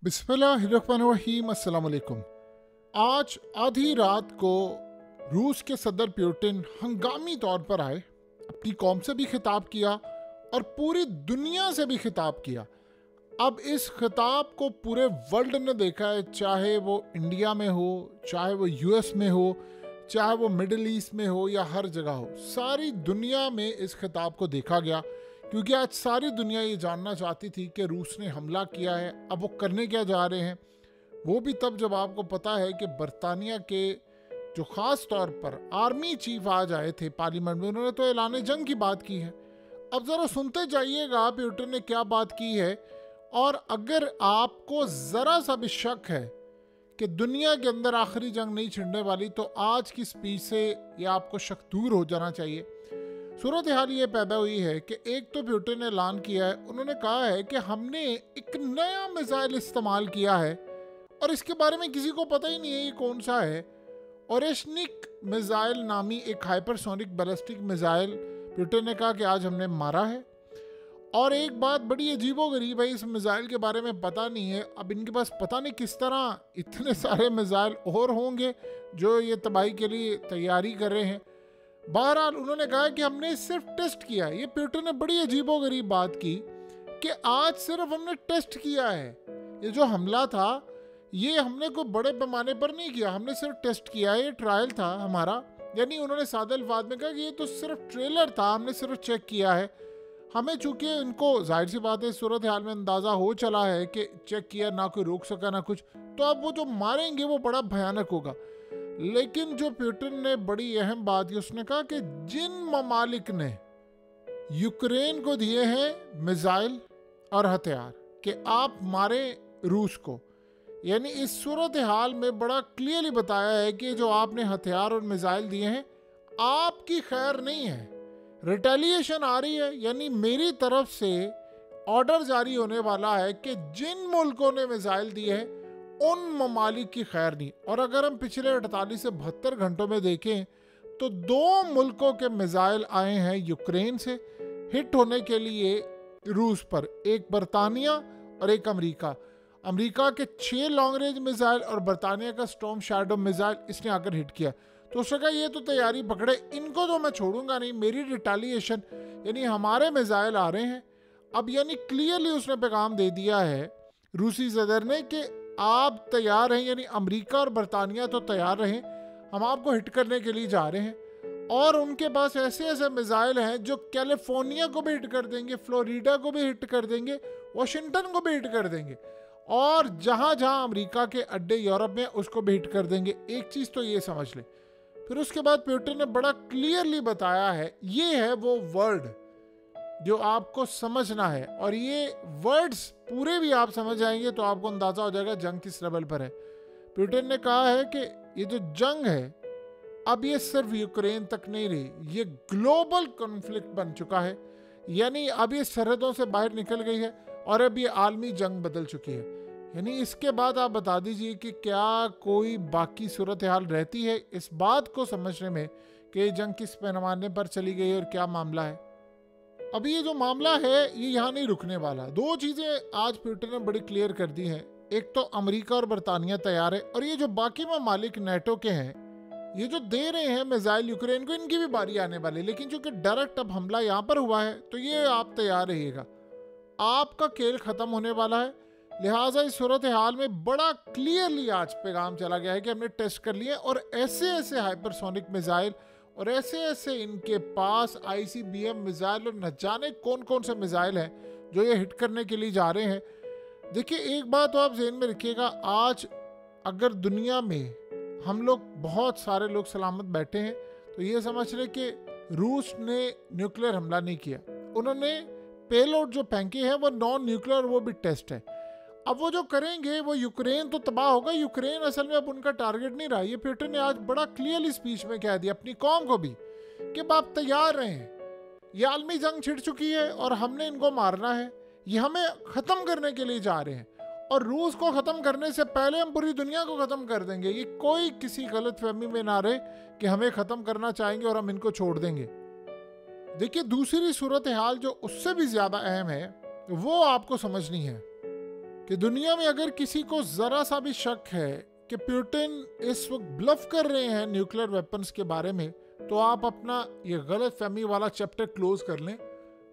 बिस्मिल्लाहिर्रहमानिर्रहीम। अस्सलाम वालेकुम। आज आधी रात को रूस के सदर पुतिन हंगामी तौर पर आए, अपनी कौम से भी खिताब किया और पूरी दुनिया से भी खिताब किया। अब इस खिताब को पूरे वर्ल्ड ने देखा है, चाहे वो इंडिया में हो, चाहे वो यूएस में हो, चाहे वो मिडिल ईस्ट में हो या हर जगह हो। सारी दुनिया में इस खिताब को देखा गया क्योंकि आज सारी दुनिया ये जानना चाहती थी कि रूस ने हमला किया है। अब वो करने क्या जा रहे हैं, वो भी तब जब आपको पता है कि बरतानिया के जो ख़ास तौर पर आर्मी चीफ आज आए थे पार्लियामेंट में, उन्होंने तो ऐलान जंग की बात की है। अब ज़रा सुनते जाइएगा पुतिन ने क्या बात की है, और अगर आपको ज़रा सा भी शक है कि दुनिया के अंदर आखिरी जंग नहीं छिड़ने वाली, तो आज की स्पीच से ये आपको शक दूर हो जाना चाहिए। सूरत हाल ये पैदा हुई है कि एक तो पुतिन ने ऐलान किया है, उन्होंने कहा है कि हमने एक नया मिसाइल इस्तेमाल किया है और इसके बारे में किसी को पता ही नहीं है ये कौन सा है। ओरेशनिक मिसाइल नामी एक हाइपरसोनिक बैलिस्टिक मिसाइल पुतिन ने कहा कि आज हमने मारा है। और एक बात बड़ी अजीबोगरीब है, इस मिसाइल के बारे में पता नहीं है। अब इनके पास पता नहीं किस तरह इतने सारे मिसाइल और होंगे जो ये तबाही के लिए तैयारी कर रहे हैं। बहरहाल उन्होंने कहा कि हमने सिर्फ टेस्ट किया है। ये पुतिन ने बड़ी अजीबोगरीब बात की कि आज सिर्फ हमने टेस्ट किया है। ये जो हमला था ये हमने कोई बड़े पैमाने पर नहीं किया, हमने सिर्फ टेस्ट किया है, ये ट्रायल था हमारा। यानी उन्होंने सादे अल्फाज में कहा कि ये तो सिर्फ ट्रेलर था, हमने सिर्फ चेक किया है। हमें चूंकि इनको जाहिर सी बात है सूरत हाल में अंदाज़ा हो चला है कि चेक किया, ना कोई रोक सका ना कुछ, तो अब वो जो मारेंगे वो बड़ा भयानक होगा। लेकिन जो पुतिन ने बड़ी अहम बात की, उसने कहा कि जिन ममालिक ने यूक्रेन को दिए हैं मिसाइल और हथियार कि आप मारे रूस को, यानी इस सूरत हाल में बड़ा क्लियरली बताया है कि जो आपने हथियार और मिसाइल दिए हैं आपकी खैर नहीं है, रिटेलिएशन आ रही है। यानी मेरी तरफ से ऑर्डर जारी होने वाला है कि जिन मुल्कों ने मिसाइल दिए हैं उन ममालिक की खैर नहीं। और अगर हम पिछले 48 से 72 घंटों में देखें तो 2 मुल्कों के मिसाइल आए हैं यूक्रेन से हिट होने के लिए रूस पर, एक बरतानिया और एक अमेरिका। अमेरिका के 6 लॉन्ग रेंज मिसाइल और बरतानिया का स्टॉर्म शैडो मिसाइल इसने आकर हिट किया। तो उसने कहा ये तो तैयारी पकड़े, इनको तो मैं छोड़ूंगा नहीं, मेरी रिटेलिएशन, यानी हमारे मिसाइल आ रहे हैं। अब यानी क्लियरली उसने पैगाम दे दिया है रूसी सदर ने कि आप तैयार हैं, यानी अमेरिका और बरतानिया तो तैयार रहें, हम आपको हिट करने के लिए जा रहे हैं। और उनके पास ऐसे ऐसे मिसाइल हैं जो कैलिफोर्निया को भी हिट कर देंगे, फ्लोरिडा को भी हिट कर देंगे, वाशिंगटन को भी हिट कर देंगे, और जहां जहां अमेरिका के अड्डे यूरोप में उसको भी हिट कर देंगे। एक चीज़ तो ये समझ लें। फिर उसके बाद पुतिन ने बड़ा क्लियरली बताया है, ये है वो वर्ड जो आपको समझना है, और ये वर्ड्स पूरे भी आप समझ आएंगे तो आपको अंदाज़ा हो जाएगा जंग किस लेवल पर है। पुतिन ने कहा है कि ये जो जंग है अब ये सिर्फ यूक्रेन तक नहीं रही, ये ग्लोबल कॉन्फ्लिक्ट बन चुका है। यानी अब ये सरहदों से बाहर निकल गई है और अब ये आलमी जंग बदल चुकी है। यानी इसके बाद आप बता दीजिए कि क्या कोई बाकी सूरत हाल रहती है इस बात को समझने में कि ये जंग किस पैमाने पर चली गई और क्या मामला है। अभी ये जो मामला है ये यहाँ नहीं रुकने वाला। 2 चीज़ें आज पुतिन ने बड़ी क्लियर कर दी हैं। एक तो अमेरिका और बरतानिया तैयार है, और ये जो बाकी ममालिक नेटो के हैं ये जो दे रहे हैं मिसाइल यूक्रेन को, इनकी भी बारी आने वाली। लेकिन चूंकि डायरेक्ट अब हमला यहाँ पर हुआ है तो ये आप तैयार रहिएगा, आपका खेल ख़त्म होने वाला है। लिहाजा इस सूरत हाल में बड़ा क्लियरली आज पैगाम चला गया है कि हमने टेस्ट कर लिया, और ऐसे ऐसे हाइपरसोनिक मिसाइल और ऐसे ऐसे इनके पास ICBM मिसाइल और न जाने कौन कौन से मिसाइल हैं जो ये हिट करने के लिए जा रहे हैं। देखिए एक बात तो आप ज़हन में रखिएगा, आज अगर दुनिया में हम लोग बहुत सारे लोग सलामत बैठे हैं तो ये समझ रहे कि रूस ने न्यूक्लियर हमला नहीं किया। उन्होंने पेलोड जो फेंके हैं वो नॉन न्यूक्लियर, वो भी टेस्ट है। अब वो जो करेंगे वो यूक्रेन तो तबाह होगा, यूक्रेन असल में अब उनका टारगेट नहीं रहा। ये पुतिन ने आज बड़ा क्लियरली स्पीच में कह दिया अपनी कौम को भी कि आप तैयार रहें, ये आलमी जंग छिड़ चुकी है और हमने इनको मारना है, ये हमें ख़त्म करने के लिए जा रहे हैं, और रूस को ख़त्म करने से पहले हम पूरी दुनिया को ख़त्म कर देंगे। ये कोई किसी गलत फहमी में ना रहे कि हमें ख़त्म करना चाहेंगे और हम इनको छोड़ देंगे। देखिए दूसरी सूरत हाल जो उससे भी ज़्यादा अहम है वो आपको समझनी है कि दुनिया में अगर किसी को जरा सा भी शक है कि पुतिन इस वक्त ब्लफ कर रहे हैं न्यूक्लियर वेपन्स के बारे में, तो आप अपना ये गलत फहमी वाला चैप्टर क्लोज कर लें।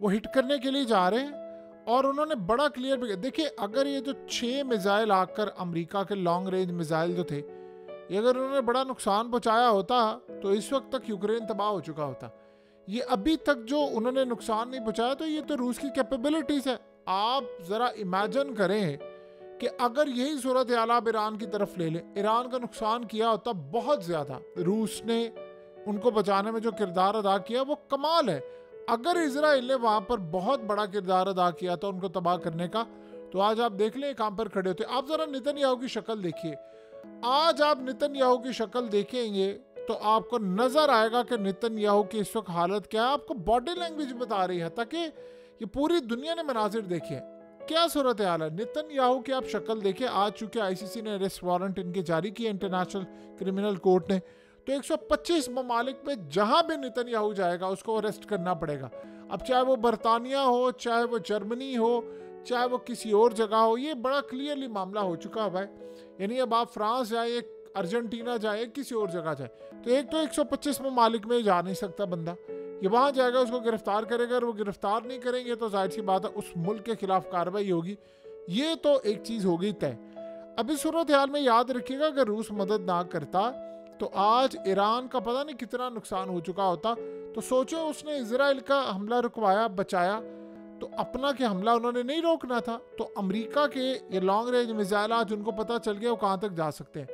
वो हिट करने के लिए जा रहे हैं और उन्होंने बड़ा क्लियर भी, देखिए अगर ये जो 6 मिसाइल आकर अमेरिका के लॉन्ग रेंज मिसाइल जो थे, ये अगर उन्होंने बड़ा नुकसान पहुंचाया होता तो इस वक्त तक यूक्रेन तबाह हो चुका होता। ये अभी तक जो उन्होंने नुकसान नहीं पहुंचाया, तो ये तो रूस की कैपेबिलिटीज है। आप जरा इमेजिन करें कि अगर यही सूरत हाल आप ईरान की तरफ ले लें, ईरान का नुकसान किया होता बहुत ज्यादा। रूस ने उनको बचाने में जो किरदार अदा किया वो कमाल है। अगर इजराइल ने वहां पर बहुत बड़ा किरदार अदा किया था उनको तबाह करने का, तो आज आप देख लें कहां पर खड़े होते। आप जरा नेतन्याहू की शक्ल देखिए, आज आप नेतन्याहू की शक्ल देखेंगे तो आपको नजर आएगा कि नेतन्याहू की इस वक्त हालत क्या है। आपको बॉडी लैंग्वेज बता रही है ताकि ये पूरी दुनिया ने मनाजिर देखे क्या सूरत हाल है। नेतन्याहू की आप शक्ल देखिए। आज चूंकि आईसीसी ने अरेस्ट वारंट इनके जारी किए, इंटरनेशनल क्रिमिनल कोर्ट ने, तो 125 ममालिक में जहां भी नेतन्याहू जाएगा उसको अरेस्ट करना पड़ेगा। अब चाहे वो बरतानिया हो, चाहे वो जर्मनी हो, चाहे वो किसी और जगह हो, ये बड़ा क्लियरली मामला हो चुका है। यानी अब आप फ्रांस जाए, अर्जेंटीना जाए, किसी और जगह जाए, तो एक तो 125 ममालिक में जा नहीं सकता बंदा। ये वहां जाएगा, उसको गिरफ्तार करेगा, और वो गिरफ्तार नहीं करेंगे तो जाहिर सी बात है उस मुल्क के खिलाफ कार्रवाई होगी। ये तो एक चीज हो गई तय। अब इस सूरत हाल में याद रखिएगा अगर रूस मदद ना करता तो आज ईरान का पता नहीं कितना नुकसान हो चुका होता। तो सोचो उसने इजराइल का हमला रुकवाया, बचाया, तो अपना के हमला उन्होंने नहीं रोकना था। तो अमेरिका के ये लॉन्ग रेंज मिसाइल आज उनको पता चल गया वो कहां तक जा सकते हैं।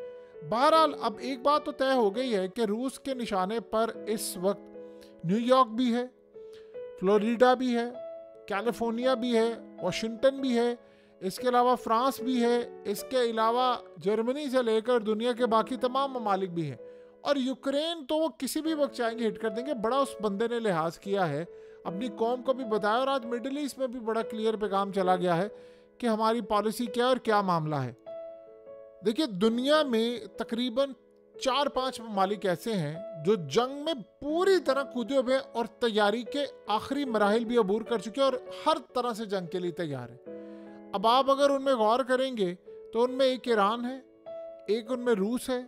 बहरहाल अब एक बात तो तय हो गई है कि रूस के निशाने पर इस वक्त न्यूयॉर्क भी है, फ्लोरिडा भी है, कैलिफोर्निया भी है, वाशिंगटन भी है, इसके अलावा फ्रांस भी है, इसके अलावा जर्मनी से लेकर दुनिया के बाकी तमाम ममालिक भी हैं। और यूक्रेन तो वो किसी भी वक्त चाहेंगे हिट कर देंगे। बड़ा उस बंदे ने लिहाज किया है, अपनी कौम को भी बताया, और आज मिडिल ईस्ट में भी बड़ा क्लियर पैगाम चला गया है कि हमारी पॉलिसी क्या और क्या मामला है। देखिए दुनिया में तकरीबन 4-5 ममालिक ऐसे हैं जो जंग में पूरी तरह कूदे हुए हैं और तैयारी के आखिरी मराहिल भी अबूर कर चुके हैं और हर तरह से जंग के लिए तैयार है। अब आप अगर उनमें गौर करेंगे तो उनमें एक ईरान है, एक उनमें रूस है,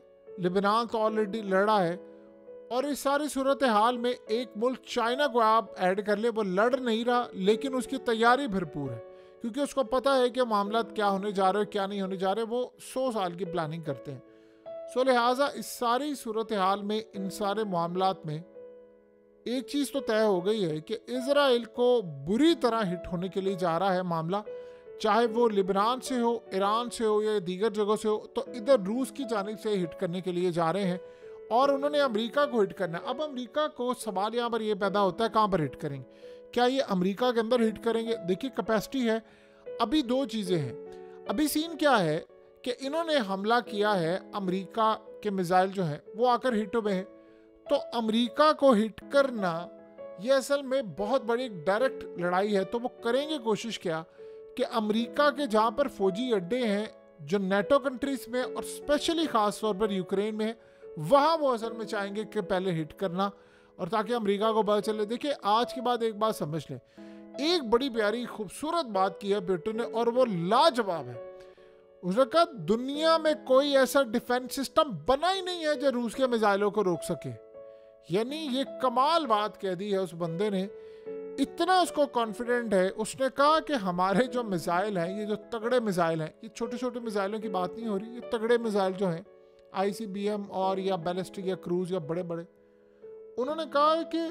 लिबनान तो ऑलरेडी लड़ा है, और इस सारी सूरत हाल में एक मुल्क चाइना को आप ऐड कर ले, वो लड़ नहीं रहा लेकिन उसकी तैयारी भरपूर है क्योंकि उसको पता है कि मामला क्या होने जा रहे हैं, क्या नहीं होने जा रहे। वो 100 साल की प्लानिंग करते हैं। सो लिहाजा इस सारी सूरत हाल में, इन सारे मामलात में एक चीज़ तो तय हो गई है कि इजराइल को बुरी तरह हिट होने के लिए जा रहा है मामला, चाहे वो लिबनान से हो, ईरान से हो या दीगर जगहों से हो। तो इधर रूस की जानिब से हिट करने के लिए जा रहे हैं और उन्होंने अमेरिका को हिट करना है। अब अमेरिका को सवाल यहाँ पर ये पैदा होता है कहाँ पर हिट करेंगे, क्या ये अमेरिका के अंदर हिट करेंगे? देखिए कैपेसिटी है। अभी दो चीज़ें हैं। अभी सीन क्या है कि इन्होंने हमला किया है, अमेरिका के मिसाइल जो हैं वो आकर हिट हुए हैं, तो अमेरिका को हिट करना ये असल में बहुत बड़ी डायरेक्ट लड़ाई है। तो वो करेंगे कोशिश क्या कि अमेरिका के जहाँ पर फौजी अड्डे हैं जो नेटो कंट्रीज में और स्पेशली ख़ास तौर पर यूक्रेन में है, वहाँ वो असल में चाहेंगे कि पहले हिट करना, और ताकि अमेरिका को पता चले। देखिए आज के बाद एक बात समझ लें, एक बड़ी प्यारी खूबसूरत बात की है पुतिन ने और वो लाजवाब है। उसने कहा दुनिया में कोई ऐसा डिफेंस सिस्टम बना ही नहीं है जो रूस के मिसाइलों को रोक सके। यानी ये कमाल बात कह दी है उस बंदे ने, इतना उसको कॉन्फिडेंट है। उसने कहा कि हमारे जो मिसाइल हैं, ये जो तगड़े मिसाइल हैं, ये छोटे छोटे मिसाइलों की बात नहीं हो रही, ये तगड़े मिसाइल जो हैं ICBM और या बैलिस्टिक या क्रूज या बड़े बड़े, उन्होंने कहा कि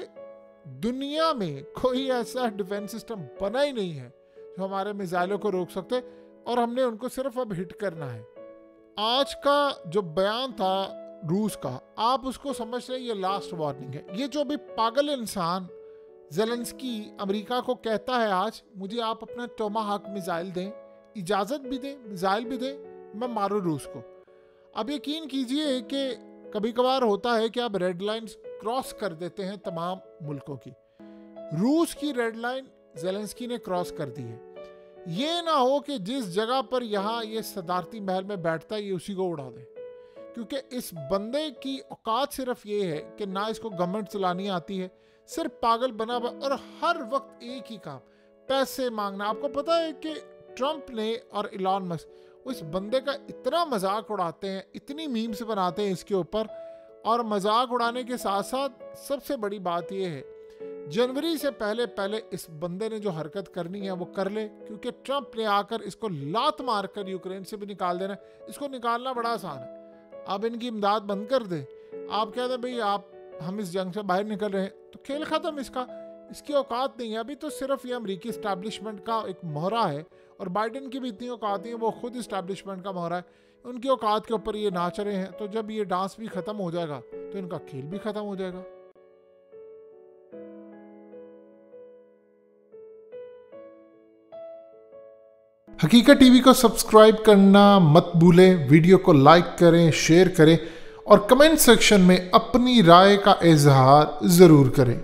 दुनिया में कोई ऐसा डिफेंस सिस्टम बना ही नहीं है जो हमारे मिसाइलों को रोक सकते, और हमने उनको सिर्फ अब हिट करना है। आज का जो बयान था रूस का, आप उसको समझ रहे, ये लास्ट वार्निंग है। ये जो भी पागल इंसान ज़ेलेंस्की अमेरिका को कहता है आज, मुझे आप अपना टोमाहाक मिसाइल दें, इजाज़त भी दें, मिसाइल भी दें, मैं मारूं रूस को। अब यकीन कीजिए कि कभी कभार होता है कि आप रेड लाइन्स क्रॉस कर देते हैं तमाम मुल्कों की। रूस की रेड लाइन ज़ेलेंस्की ने क्रॉस कर दी है। ये ना हो कि जिस जगह पर यहाँ ये सदारती महल में बैठता है ये उसी को उड़ा दे, क्योंकि इस बंदे की औकात सिर्फ ये है कि ना इसको गवर्नमेंट चलानी आती है, सिर्फ पागल बना और हर वक्त एक ही काम, पैसे मांगना। आपको पता है कि ट्रंप ने और इलॉन मस्क उस बंदे का इतना मजाक उड़ाते हैं, इतनी मीम्स बनाते हैं इसके ऊपर, और मजाक उड़ाने के साथ साथ सबसे बड़ी बात यह है जनवरी से पहले पहले इस बंदे ने जो हरकत करनी है वो कर ले, क्योंकि ट्रंप ने आकर इसको लात मारकर यूक्रेन से भी निकाल देना। इसको निकालना बड़ा आसान है, आप इनकी इमदाद बंद कर दे, आप कहते भाई आप हम इस जंग से बाहर निकल रहे हैं, तो खेल ख़त्म इसकी औकात नहीं है। अभी तो सिर्फ ये अमेरिकी इस्टेब्लिशमेंट का एक मोहरा है, और बाइडेन की भी इतनी औकात नहीं है, वो खुद इस्टेब्लिशमेंट का मोहरा है, उनकी औकात के ऊपर ये नाच रहे हैं। तो जब ये डांस भी ख़त्म हो जाएगा तो इनका खेल भी ख़त्म हो जाएगा। हकीकत टीवी को सब्सक्राइब करना मत भूलें, वीडियो को लाइक करें, शेयर करें और कमेंट सेक्शन में अपनी राय का इजहार ज़रूर करें।